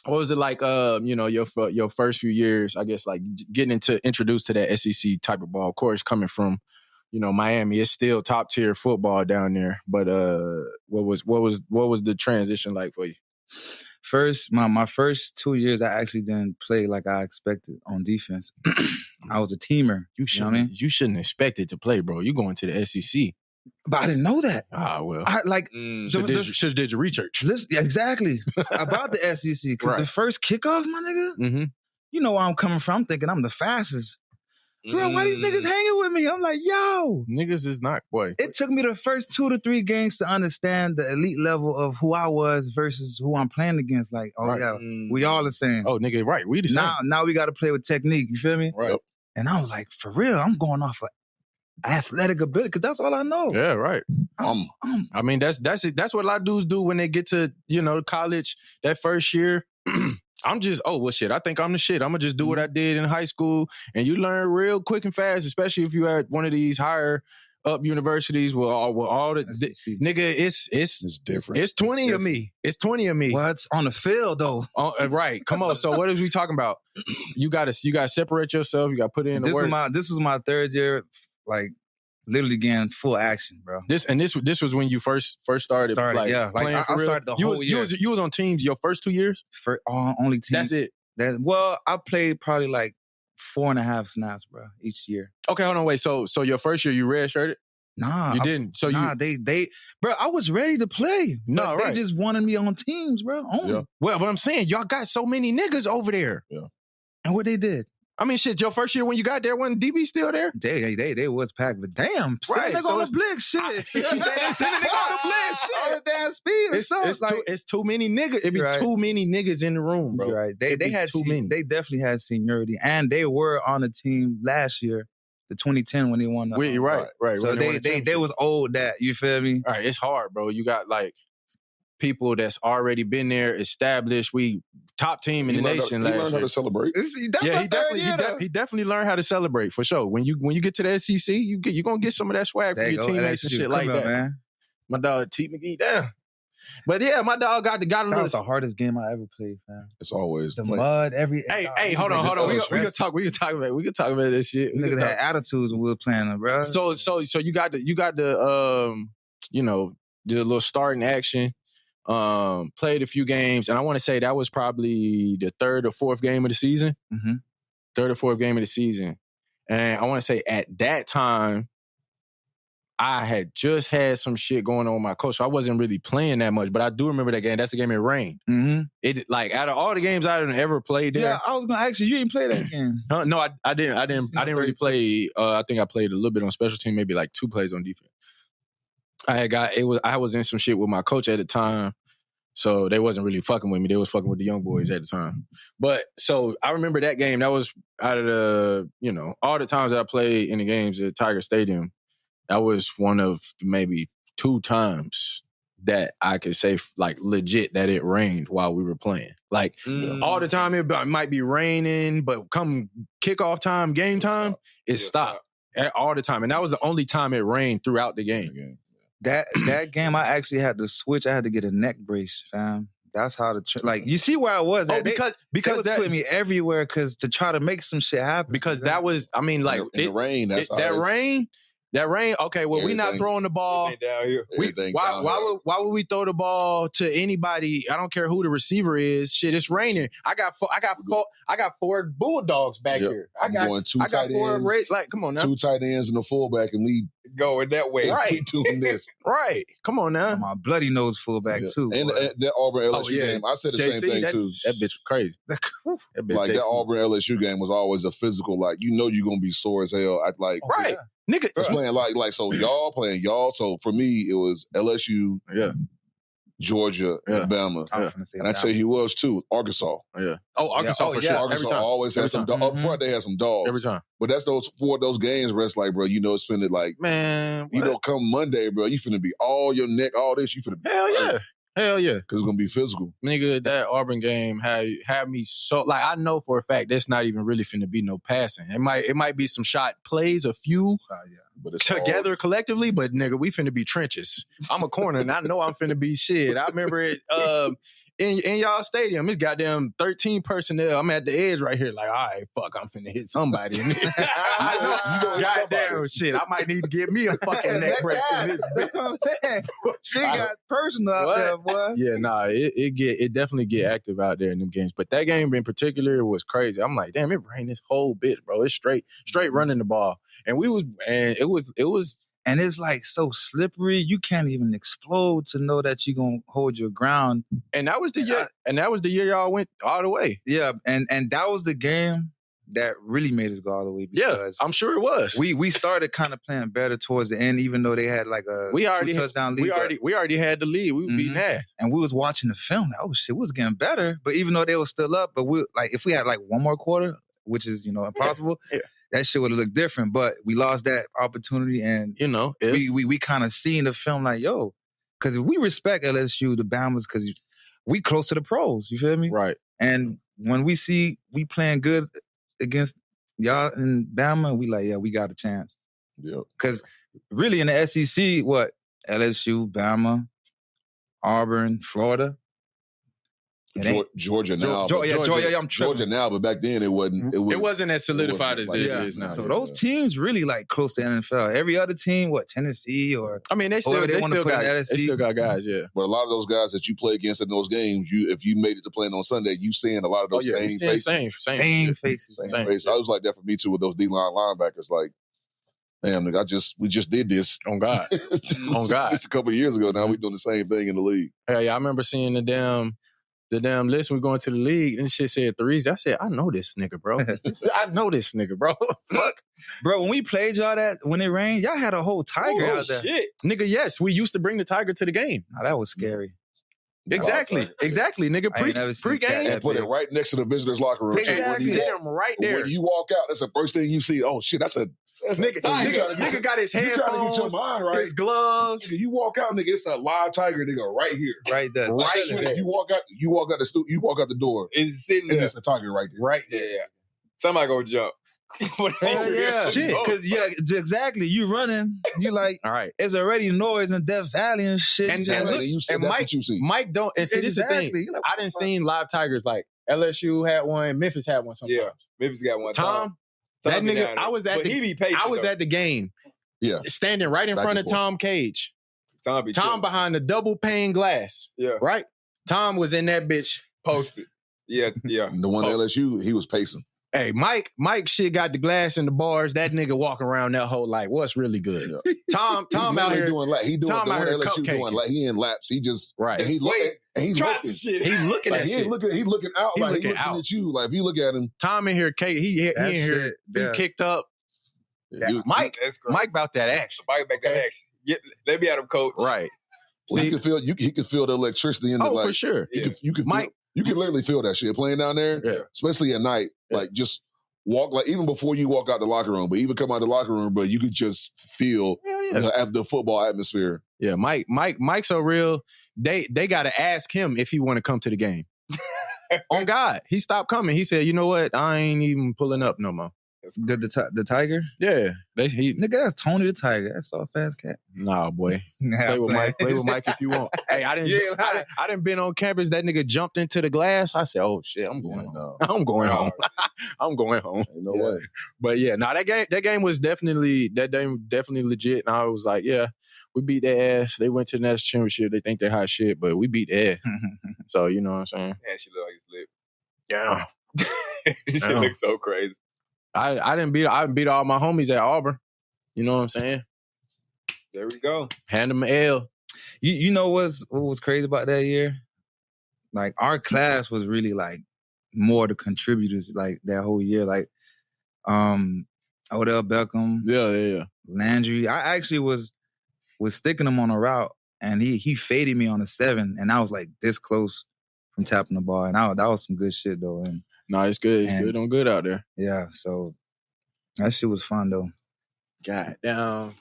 What was it like? Your first few years, I guess, like getting introduced to that SEC type of ball. Of course, coming from, Miami, it's still top tier football down there. But what was the transition like for you? My first 2 years, I actually didn't play like I expected on defense. I was a teamer. You know what I mean? You shouldn't expect it to play, bro. You going to the SEC. But I didn't know that. Ah, well. I like should have did your research. Exactly. About the SEC. Because the first kickoff, my nigga, you know where I'm coming from. I'm thinking I'm the fastest. Bro, why these niggas hanging with me? I'm like, yo. Niggas is not, boy. It took me the first 2 to 3 games to understand the elite level of who I was versus who I'm playing against. Like, we all the same. Oh, nigga, right. We the same. Now we got to play with technique. You feel me? Right. And I was like, for real, I'm going off of athletic ability because that's all I know. Yeah, right. I mean, that's it. That's what a lot of dudes do when they get to, college that first year. I'm just, I think I'm the shit. I'm going to just do what I did in high school. And you learn real quick and fast, especially if you're at one of these higher up universities with all the nigga, it's different. It's 20 of me. It's 20 of me. What's on the field though? Right. Come on. So what is we talking about? You gotta separate yourself. You gotta put in the work. This was my third year, like literally getting full action, bro. This was when you first started like, yeah. Like I started the whole year. You was on teams your first 2 years? Only teams. That's it. Well, I played probably like 4.5 snaps, bro, each year. Okay, hold on, wait. So your first year you redshirted? Nah, you didn't. So they, bro. I was ready to play. No, they just wanted me on teams, bro. Only. Yeah. Well, but I'm saying y'all got so many niggas over there. Yeah. And what they did? I mean, shit. Your first year when you got there, wasn't DB still there? They was packed, but damn, right? They on the blitz, shit. You saying they sent a nigga on the blitz, shit. All the damn speed. It's too many niggas. It be too many niggas in the room, bro. You're right. They had too many. They definitely had seniority, and they were on the team last year. The 2010 when they won the right. So they was old that, you feel me? All right, it's hard, bro. You got like people that's already been there, established. We top team in the nation. He learned how to celebrate. He definitely learned how to celebrate for sure. When you get to the SEC, you gonna get some of that swag from your teammates and shit like that. Man. My dog T McGee down. But yeah, my dog got a little. That was the hardest game I ever played, fam. It's always the mud. Hey, hold on. We can talk about this shit. Niggas had attitudes when we were playing them, bro. So you got the the little starting action. Played a few games, and I want to say that was probably the third or fourth game of the season. Mm-hmm. Third or fourth game of the season, and I want to say at that time, I had just had some shit going on with my coach. So I wasn't really playing that much, but I do remember that game. That's the game it rained. Mm-hmm. It like out of all the games I didn't ever play there. Yeah, I was gonna ask you. You didn't play that game. No, I didn't really play. I think I played a little bit on special team, maybe like 2 plays on defense. I was in some shit with my coach at the time, so they wasn't really fucking with me. They was fucking with the young boys at the time. But so I remember that game. That was out of the all the times that I played in the games at Tiger Stadium. That was one of maybe 2 times that I could say like legit that it rained while we were playing. Like all the time it might be raining, but come kickoff time, game time, it stopped all the time. And that was the only time it rained throughout the game. That game I actually had to switch. I had to get a neck brace, fam. That's how like you see where I was at. Because they was putting me everywhere to try to make some shit happen. Because that was, I mean, like in the rain. That rain, okay, well, we're not throwing the ball. Down here. Why would we throw the ball to anybody? I don't care who the receiver is. Shit, it's raining. I got 4 Bulldogs back here. I got 4 like, come on now. 2 tight ends and a fullback, and we going that way. Right. We doing this. Right. Come on now. My bloody nose fullback too. And that Auburn LSU game, I said the same thing too. That bitch was crazy. That Auburn LSU game was always a physical, like, you're going to be sore as hell. Right. Yeah. Nigga, it's playing like so y'all playing y'all. So for me, it was LSU, Georgia, Alabama, and I'd say he was too. Arkansas, Arkansas for sure. Arkansas always had some up front. They had some dogs every time. But that's those games where it's like, bro, it's finna like, man, come Monday, bro, you finna be all your neck, all this. You finna be Hell yeah. Because it's going to be physical. Nigga, that Auburn game had me so... Like, I know for a fact that's not even really finna be no passing. It might be some shot plays, a few but together collectively, but nigga, we finna be trenches. I'm a corner, and I know I'm finna be shit. I remember it in y'all stadium, it's goddamn 13 personnel. I'm at the edge right here, like, all right, fuck, I'm finna hit somebody. I know, goddamn shit. I might need to get me a fucking neck brace in this bitch. You know what I'm saying? She got personal out there, boy. Yeah, nah, it definitely get active out there in them games. But that game in particular was crazy. I'm like, damn, it rained this whole bitch, bro. It's straight running the ball. And it was. And it's like so slippery, you can't even explode to know that you're gonna hold your ground. And that was the year. And that was the year y'all went all the way. Yeah, and that was the game that really made us go all the way. Because I'm sure it was. We started kind of playing better towards the end, even though they had like a touchdown lead. We already had the lead. We were beating ass, and we was watching the film. Like, oh shit, we was getting better. But even though they were still up, but we like if we had like one more quarter, which is impossible. Yeah. That shit would have looked different, but we lost that opportunity, and we kind of seen the film like, yo, because we respect LSU, the Bamas, because we close to the pros. You feel me? Right. And when we see we playing good against y'all in Bama, we like, yeah, we got a chance. Yeah. Because really in the SEC, what LSU, Bama, Auburn, Florida. Georgia now. Georgia now, but back then it wasn't as solidified as it is now. So those teams really like close to NFL. Every other team, Tennessee or they still got guys, yeah. But a lot of those guys that you play against in those games, if you made it to playing on Sunday, you seeing a lot of those same faces. Same faces. I was like that for me too with those D-line linebackers. Like, damn, nigga, we just did this on God, just a couple of years ago. Now we doing the same thing in the league. Yeah, I remember seeing the damn list we going to the league and shit said Therezie. I said, I know this nigga, bro. I know this nigga, bro. Fuck. Bro, when we played y'all when it rained, y'all had a whole tiger out there. Shit. Nigga, yes, we used to bring the tiger to the game. Nah, that was scary. Exactly, nigga. Pre-game. And put it right next to the visitors' locker room. Exactly. Sit him right there. When you walk out, that's the first thing you see. Oh, shit, that's a nigga got his headphones, trying to get your mind right. His gloves. Nigga, you walk out, nigga, it's a live tiger, nigga, right here. Right there. Right there. You walk out the door. It's sitting there. And it's a tiger right there. Right there. Yeah. Somebody go jump. Yeah. Shit. Because, exactly. You running. You like, all right. It's already noise in Death Valley and shit. And Mike don't, and see, this is the thing. Like, I didn't see live tigers like LSU had one, Memphis had one sometimes. Yeah, Memphis got one. Tom that nigga, I was at the game. Yeah. Standing right in front of Tom Cage. Tom behind the double pane glass. Yeah. Right? Tom was in that bitch. Posted. Yeah. The one at LSU, he was pacing. Hey, Mike shit got the glass in the bars. That nigga walking around that whole like, what's really good? Yeah. Tom out here doing laps. He doing LSU doing like he in laps. He just right. And he's looking. Shit. He looking like, at shit. He looking out. He looking at you. Like if you look at him, Tom in here, he in here. He kicked up. Mike about that action. Mike about that action. Let me at him, coach. Right. Well, he could feel the electricity in the for sure. You can literally feel that shit playing down there, especially at night. Like just walk, like even before you walk out the locker room, but even come out the locker room, but you could just feel the football atmosphere. Yeah, Mike's so real. They got to ask him if he want to come to the game. On God, he stopped coming. He said, "You know what? I ain't even pulling up no more." The tiger? Yeah. Nigga, that's Tony the Tiger. That's all fast cat. Nah, boy. Play with Mike if you want. Hey, I didn't been on campus. That nigga jumped into the glass. I said, oh shit, I'm going home. I'm going home. I'm going home. Ain't no way. But yeah, that game was definitely legit. And I was like, yeah, we beat their ass. They went to the national championship. They think they're hot shit, but we beat their ass. So you know what I'm saying? Yeah, she look like it's lit. Yeah. She looks so crazy. I beat all my homies at Auburn. You know what I'm saying? There we go. Hand them an L. You know what was crazy about that year? Like our class was really like more the contributors like that whole year. Like Odell Beckham. Yeah. Landry. I actually was sticking him on a route and he faded me on a 7 and I was like this close from tapping the ball. And that was some good shit though. And no, it's good. It's good on good out there. Yeah, so that shit was fun though. God damn.